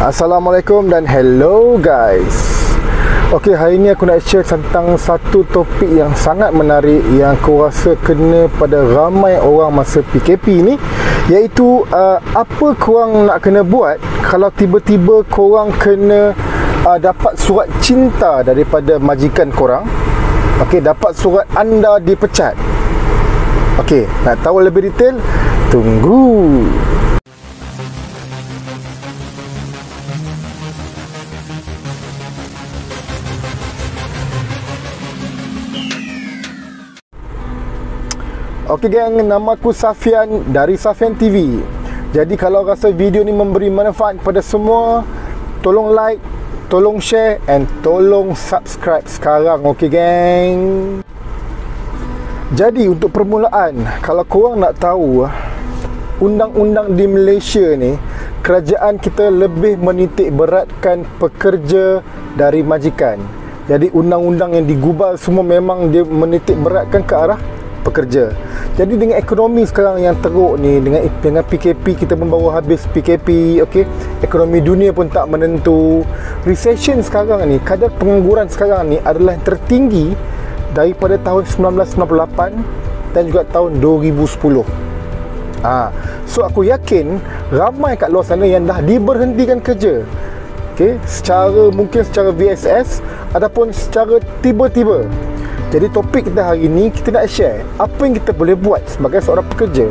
Assalamualaikum dan hello guys. Okey, hari ni aku nak share tentang satu topik yang sangat menarik yang aku rasa kena pada ramai orang masa PKP ni, iaitu apa korang nak kena buat kalau tiba-tiba korang kena dapat surat cinta daripada majikan korang. Okey, dapat surat anda dipecat. Okey, nak tahu lebih detail? Tunggu. Okey gang, nama aku Safian dari Safian TV. Jadi kalau rasa video ni memberi manfaat kepada semua, tolong like, tolong share and tolong subscribe sekarang. Okey gang. Jadi untuk permulaan, kalau korang nak tahu, undang-undang di Malaysia ni, kerajaan kita lebih menitik beratkan pekerja dari majikan. Jadi undang-undang yang digubal semua memang dia menitik beratkan ke arah pekerja. Jadi dengan ekonomi sekarang yang teruk ni, dengan PKP, kita pun baru habis PKP, okey, ekonomi dunia pun tak menentu, recession sekarang ni, kadar pengangguran sekarang ni adalah tertinggi daripada tahun 1998 dan juga tahun 2010. So aku yakin ramai kat luar sana yang dah diberhentikan kerja, okey, mungkin secara VSS ataupun secara tiba-tiba. Jadi topik kita hari ni, kita nak share apa yang kita boleh buat sebagai seorang pekerja.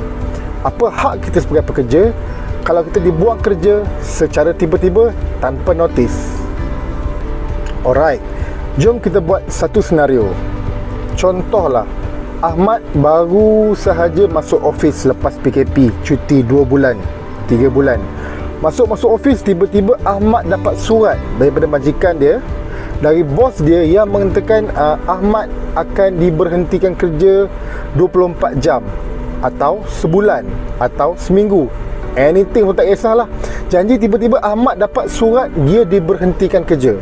Apa hak kita sebagai pekerja kalau kita dibuang kerja secara tiba-tiba tanpa notis. Alright, jom kita buat satu senario. Contohlah, Ahmad baru sahaja masuk office lepas PKP, cuti 2 bulan, 3 bulan. Masuk office, tiba-tiba Ahmad dapat surat daripada majikan dia, dari bos dia, yang mengatakan Ahmad akan diberhentikan kerja 24 jam atau sebulan atau seminggu, anything pun tak kisahlah. Janji tiba-tiba Ahmad dapat surat dia diberhentikan kerja.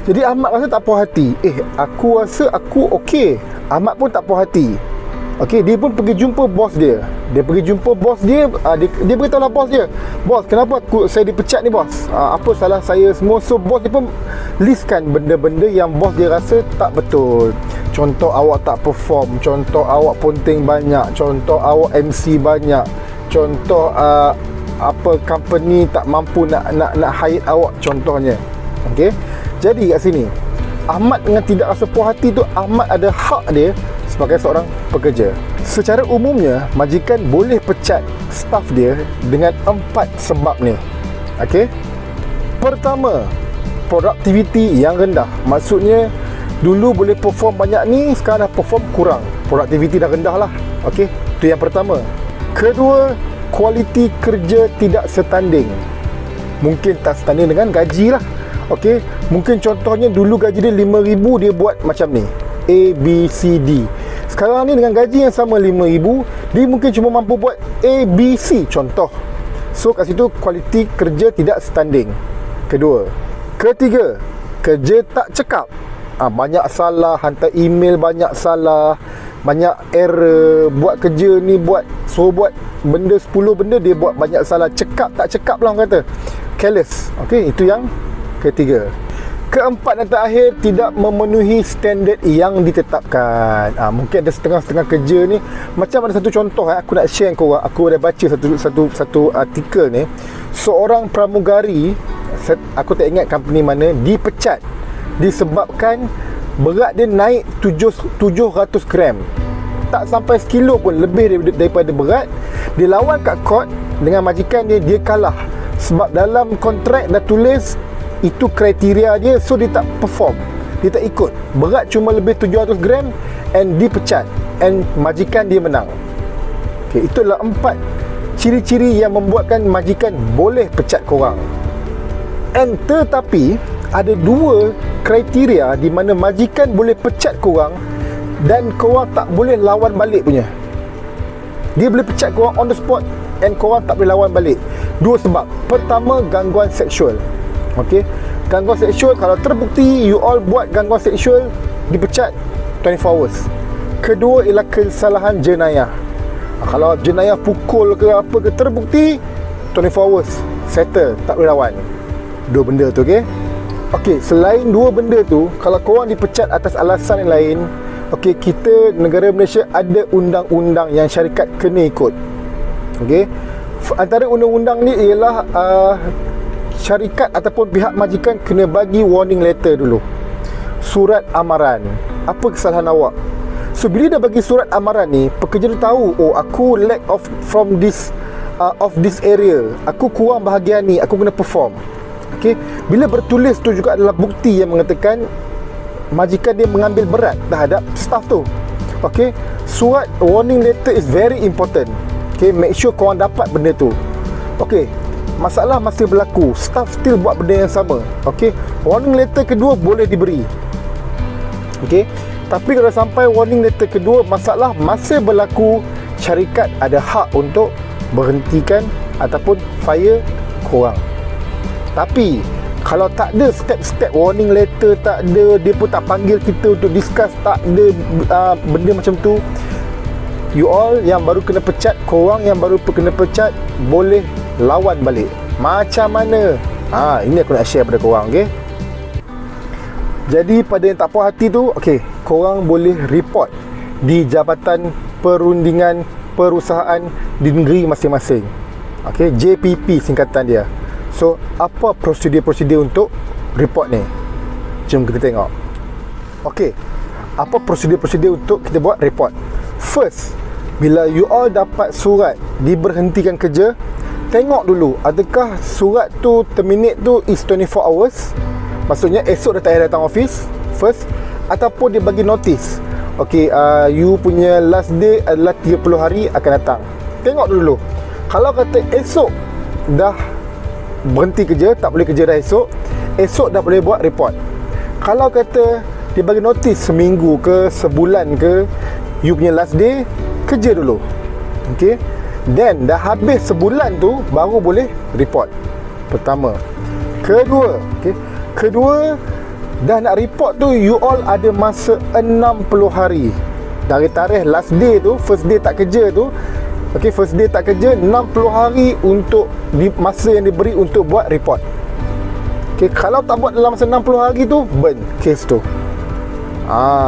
Jadi Ahmad rasa tak puas hati. Aku rasa aku okey. Ahmad pun tak puas hati. Okey, dia pun pergi jumpa bos dia. Dia beritahulah bos dia, "Bos, kenapa saya dipecat ni, bos? Apa salah saya semua?" So bos dia pun listkan benda-benda yang bos dia rasa tak betul. Contoh, awak tak perform. Contoh, awak ponting banyak. Contoh, awak MC banyak. Contoh, company tak mampu nak hire awak, contohnya. Okey. Jadi kat sini, Ahmad dengan tidak rasa puas hati tu, Ahmad ada hak dia sebagai seorang pekerja. Secara umumnya, majikan boleh pecat staff dia dengan 4 sebab ni. Okey. Pertama, produktiviti yang rendah. Maksudnya dulu boleh perform banyak ni, sekarang dah perform kurang, produktiviti dah rendah lah. Okey, itu yang pertama. Kedua, kualiti kerja tidak setanding. Mungkin tak setanding dengan gaji lah. Okey, mungkin contohnya dulu gaji dia 5,000, dia buat macam ni, A, B, C, D. Sekarang ni dengan gaji yang sama 5,000, dia mungkin cuma mampu buat A, B, C, contoh. So kat situ kualiti kerja tidak setanding. Kedua. Ketiga, kerja tak cekap. Banyak salah, hantar email banyak salah, banyak error, buat kerja ni, suruh buat benda 10 benda, dia buat banyak salah. Cekap tak cekap lah orang kata, careless. Okey, itu yang ketiga. Keempat dan terakhir, tidak memenuhi standard yang ditetapkan. Mungkin ada setengah-setengah kerja ni, macam ada satu contoh aku nak share dengan korang. Aku dah baca satu artikel ni. Seorang pramugari, aku tak ingat company mana, dipecat disebabkan berat dia naik 700 gram. Tak sampai sekilo pun, lebih daripada berat. Dia lawan kat court dengan majikan dia, dia kalah. Sebab dalam kontrak dah tulis itu kriteria dia, so dia tak perform, dia tak ikut. Berat cuma lebih 700 gram and dipecat, and majikan dia menang. Okay, itulah 4 ciri-ciri yang membuatkan majikan boleh pecat korang. And tetapi ada 2 kriteria di mana majikan boleh pecat korang dan korang tak boleh lawan balik punya. Dia boleh pecat korang on the spot and korang tak boleh lawan balik. 2 sebab. Pertama, gangguan seksual. Okey, gangguan seksual, kalau terbukti you all buat gangguan seksual, dipecat 24 hours. Kedua ialah kesalahan jenayah. Kalau jenayah pukul ke apa ke terbukti, 24 hours settle, tak boleh lawan. Dua benda tu, okey. Okey, selain dua benda tu, kalau korang dipecat atas alasan yang lain, okey, kita negara Malaysia ada undang-undang yang syarikat kena ikut. Okey. Antara undang-undang ni ialah syarikat ataupun pihak majikan kena bagi warning letter dulu. Surat amaran. Apa kesalahan awak? So bila dah bagi surat amaran ni, pekerja tu tahu, oh aku lack of from this of this area, aku kurang bahagian ni, aku kena perform. Okey, bila bertulis tu juga adalah bukti yang mengatakan majikan dia mengambil berat terhadap staff tu. Okey, surat warning letter is very important. Okey, make sure korang dapat benda tu. Okey, masalah masih berlaku, staff still buat benda yang sama. Okey, warning letter kedua boleh diberi. Okey, tapi kalau sampai warning letter kedua masalah masih berlaku, syarikat ada hak untuk berhentikan ataupun fire korang. Tapi kalau tak ada step-step warning letter, tak ada, dia pun tak panggil kita untuk discuss, tak ada benda macam tu, you all yang baru kena pecat, korang yang baru kena pecat boleh lawan balik. Macam mana? Ini aku nak share pada korang, okey. Jadi pada yang tak puas hati tu, okey, korang boleh report di Jabatan Perundingan Perusahaan di negeri masing-masing. Okey, JPP singkatan dia. So, apa prosedur-prosedur untuk report ni? Jom kita tengok. Okey, apa prosedur-prosedur untuk kita buat report? First, bila you all dapat surat diberhentikan kerja, tengok dulu adakah surat tu terminate tu is 24 hours. Maksudnya esok dah tak payah datang office first, ataupun dia bagi notice. Okey, you punya last day adalah 30 hari akan datang. Tengok dulu. Kalau kata esok dah berhenti kerja, tak boleh kerja dah esok dah boleh buat report. Kalau kata dia bagi notice seminggu ke sebulan ke, you punya last day, kerja dulu. Okey, then dah habis sebulan tu baru boleh report. Pertama. Kedua, okey, kedua, dah nak report tu, you all ada masa 60 hari dari tarikh last day tu, first day tak kerja tu. Okey, first day tak kerja, 60 hari untuk masa yang diberi untuk buat report. Okey, kalau tak buat dalam masa 60 hari tu, burn case tu.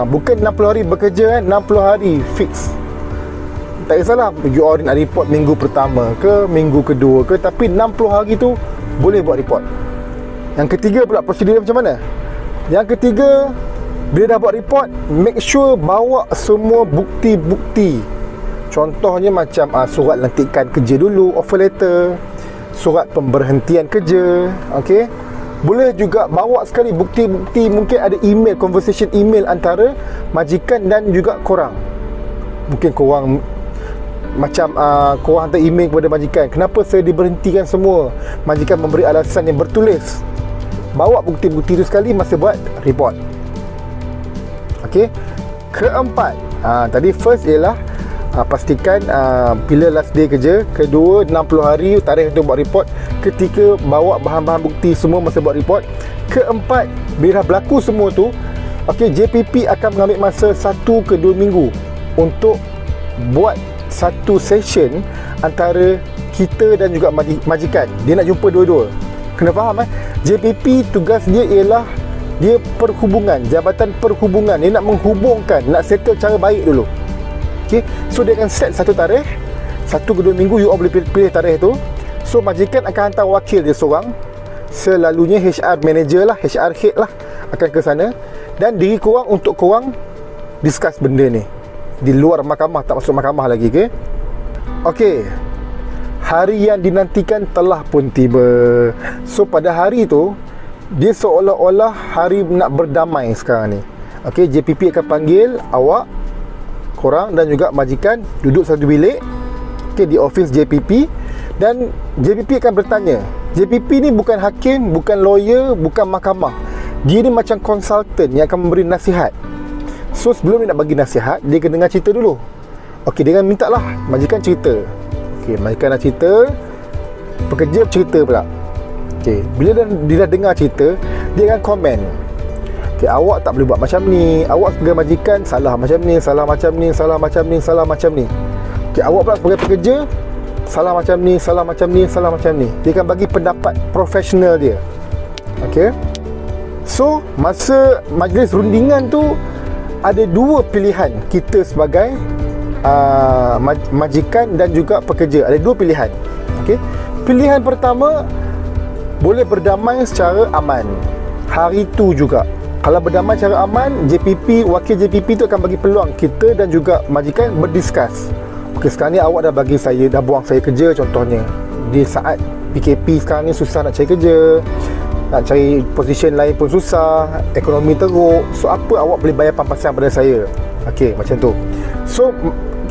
Bukan 60 hari bekerja kan, 60 hari fix. Tak kisahlah you all nak report minggu pertama ke, minggu kedua ke, tapi 60 hari tu boleh buat report. Yang ketiga pula, prosedur macam mana? Yang ketiga, bila dah buat report, make sure bawa semua bukti-bukti. Contohnya macam surat lantikan kerja dulu, offer letter, surat pemberhentian kerja. Okey, boleh juga bawa sekali bukti-bukti, mungkin ada email, conversation email antara majikan dan juga korang. Mungkin korang macam korang hantar email kepada majikan, kenapa saya diberhentikan semua, majikan memberi alasan yang bertulis. Bawa bukti-bukti tu sekali masa buat report. Okey, keempat, tadi first ialah pastikan bila last day kerja. Kedua, 60 hari tarikh untuk buat report. Ketiga, bawa bahan-bahan bukti semua masa buat report. Keempat, bila dah berlaku semua tu, okey, JPP akan mengambil masa 1 ke 2 minggu untuk buat satu session antara kita dan juga majikan. Dia nak jumpa dua-dua. Kena faham JPP tugas dia ialah dia perhubungan, Jabatan Perhubungan. Dia nak menghubungkan, nak settle cara baik dulu. Okay, so dia akan set satu tarikh, 1 ke 2 minggu you all boleh pilih tarikh tu. So majikan akan hantar wakil dia seorang, selalunya HR manager lah, HR head lah, akan ke sana. Dan diri korang untuk korang discuss benda ni di luar mahkamah, tak masuk mahkamah lagi. Okay, hari yang dinantikan telah pun tiba. So pada hari tu, dia seolah-olah hari nak berdamai sekarang ni. Okay, JPP akan panggil awak, korang dan juga majikan duduk satu bilik, okay, di office JPP. Dan JPP akan bertanya. JPP ni bukan hakim, bukan lawyer, bukan mahkamah. Dia ni macam konsultan yang akan memberi nasihat. So sebelum dia nak bagi nasihat, dia kena dengar cerita dulu. Okey, dia akan minta lah majikan cerita. Okey, majikan nak cerita, pekerja cerita pula. Okey, bila dia dah dengar cerita, dia akan komen. Okey, awak tak boleh buat macam ni, awak sebagai majikan salah macam ni, salah macam ni, salah macam ni, salah macam ni. Okey, awak pula sebagai pekerja salah macam ni, salah macam ni, salah macam ni. Dia akan bagi pendapat profesional dia. Okey. So, masa majlis rundingan tu ada dua pilihan kita sebagai majikan dan juga pekerja. Ada dua pilihan. Okey. Pilihan pertama, boleh berdamai secara aman. Hari tu juga. Kalau berdamai secara aman, wakil JPP tu akan bagi peluang kita dan juga majikan berdiskus. Okey, sekarang ni awak dah buang saya kerja contohnya. Di saat PKP sekarang ni susah nak cari kerja, nak cari position lain pun susah, ekonomi teruk. So apa awak boleh bayar pampasan pada saya? Okey, macam tu. So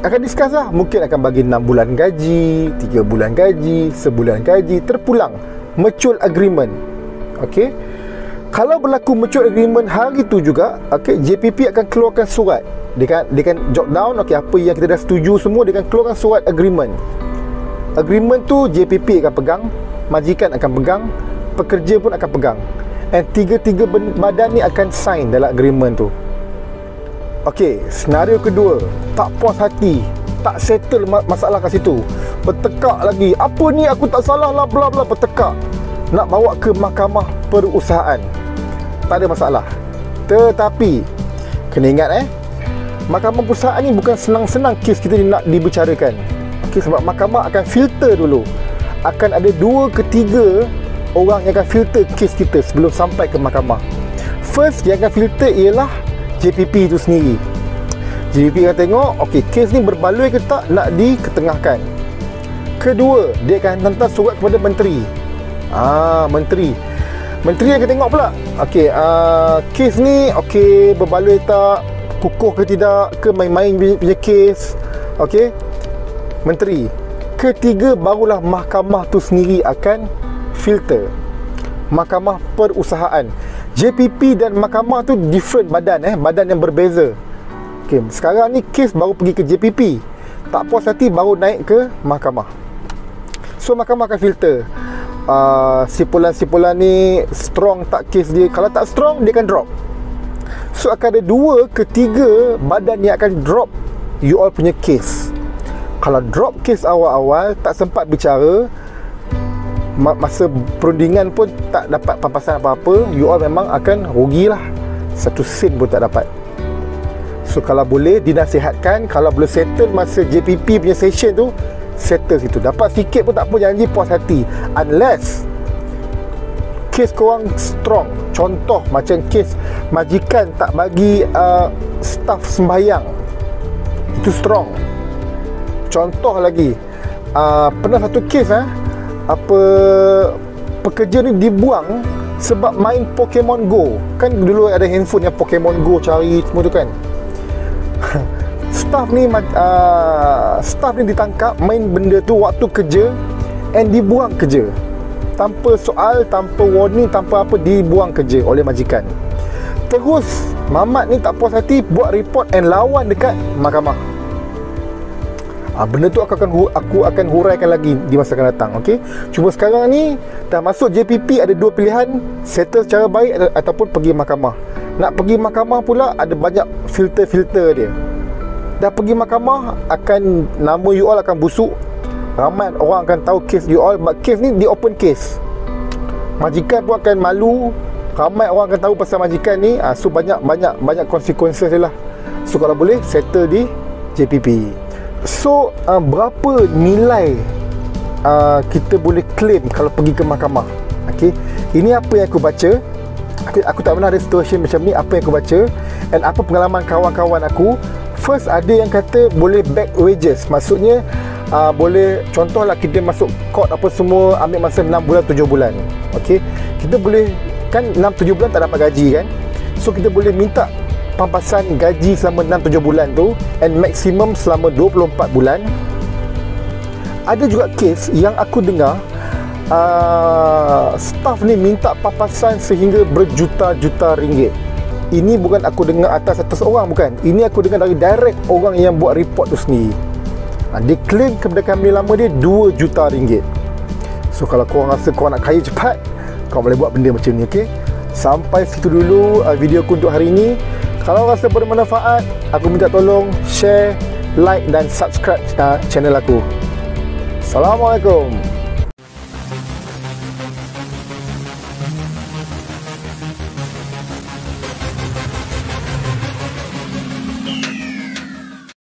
akan discuss lah. Mungkin akan bagi 6 bulan gaji, 3 bulan gaji, sebulan gaji, terpulang. Mutual agreement. Okey. Kalau berlaku mutual agreement hari tu juga, okey, JPP akan keluarkan surat. Dia kan jot down, okey, apa yang kita dah setuju semua, dia akan keluarkan surat agreement. Agreement tu JPP akan pegang, majikan akan pegang, pekerja pun akan pegang. And tiga-tiga badan ni akan sign dalam agreement tu. Okey, senario kedua, tak puas hati, tak settle masalah kat situ, bertekak lagi, apa ni aku tak salah lah, bla bla, bertekak, nak bawa ke mahkamah perusahaan. Tak ada masalah. Tetapi kena ingat mahkamah perusahaan ni bukan senang-senang kes kita nak dibicarakan. Okey, sebab mahkamah akan filter dulu. Akan ada 2 ke 3 orang yang akan filter kes kita sebelum sampai ke mahkamah. First yang akan filter ialah JPP itu sendiri. JPP akan tengok, okey, kes ni berbaloi ke tak nak diketengahkan. Kedua, dia akan hantar surat kepada menteri. Menteri akan tengok pula, okey, kes ni okey, berbaloi tak, kukuh ke tidak, ke main-main punya kes. Okey, menteri. Ketiga, barulah mahkamah tu sendiri akan filter. Mahkamah perusahaan. JPP dan mahkamah tu different badan, badan yang berbeza. Okey, sekarang ni kes baru pergi ke JPP, tak puas hati baru naik ke mahkamah. So mahkamah akan filter, sipulan-sipulan ni strong tak kes dia. Kalau tak strong, dia akan drop. So akan ada 2 ke 3 badan yang akan drop you all punya kes. Kalau drop kes awal-awal, tak sempat bicara, masa perundingan pun tak dapat pampasan apa-apa, you all memang akan rugilah. Satu sen pun tak dapat. So kalau boleh dinasihatkan, kalau boleh settle masa JPP punya session tu, settle situ. Dapat sikit pun tak apa, janji puas hati. Unless kes korang strong. Contoh macam kes majikan tak bagi staff sembahyang, itu strong. Contoh lagi, pernah satu kes pekerja ni dibuang sebab main Pokemon Go. Kan dulu ada handphone yang Pokemon Go, cari semua tu kan. Staff ni ditangkap main benda tu waktu kerja and dibuang kerja. Tanpa soal, tanpa warning, tanpa apa, dibuang kerja oleh majikan. Terus mamat ni tak puas hati, buat report and lawan dekat mahkamah. Benda tu aku akan huraikan lagi di masa akan datang. Okey, cuma sekarang ni dah masuk JPP, ada 2 pilihan, settle secara baik ataupun pergi mahkamah. Nak pergi mahkamah pula ada banyak filter-filter dia. Dah pergi mahkamah, akan nama you all akan busuk, ramai orang akan tahu kes you all. But kes ni di open case, majikan pun akan malu, ramai orang akan tahu pasal majikan ni. So banyak consequences dia lah. So kalau boleh settle di JPP. So berapa nilai kita boleh claim kalau pergi ke mahkamah? Okey, ini apa yang aku baca. Aku tak pernah ada situasi macam ni. Apa yang aku baca and apa pengalaman kawan-kawan aku. First, ada yang kata boleh back wages. Maksudnya boleh, contohlah kita masuk court apa semua, ambil masa 6 bulan 7 bulan. Okey, kita boleh, kan 6-7 bulan tak dapat gaji kan. So kita boleh minta pampasan gaji selama 6-7 bulan tu, and maksimum selama 24 bulan. Ada juga kes yang aku dengar, staff ni minta pampasan sehingga berjuta-juta ringgit. Ini bukan aku dengar atas orang, bukan. Ini aku dengar dari direct orang yang buat report tu sendiri. Dia claim kepada kami lama dia 2 juta ringgit. So kalau korang rasa korang nak kaya cepat, korang boleh buat benda macam ni. Okay, sampai situ dulu video aku untuk hari ini. Kalau rasa bermanfaat, aku minta tolong share, like dan subscribe channel aku. Assalamualaikum.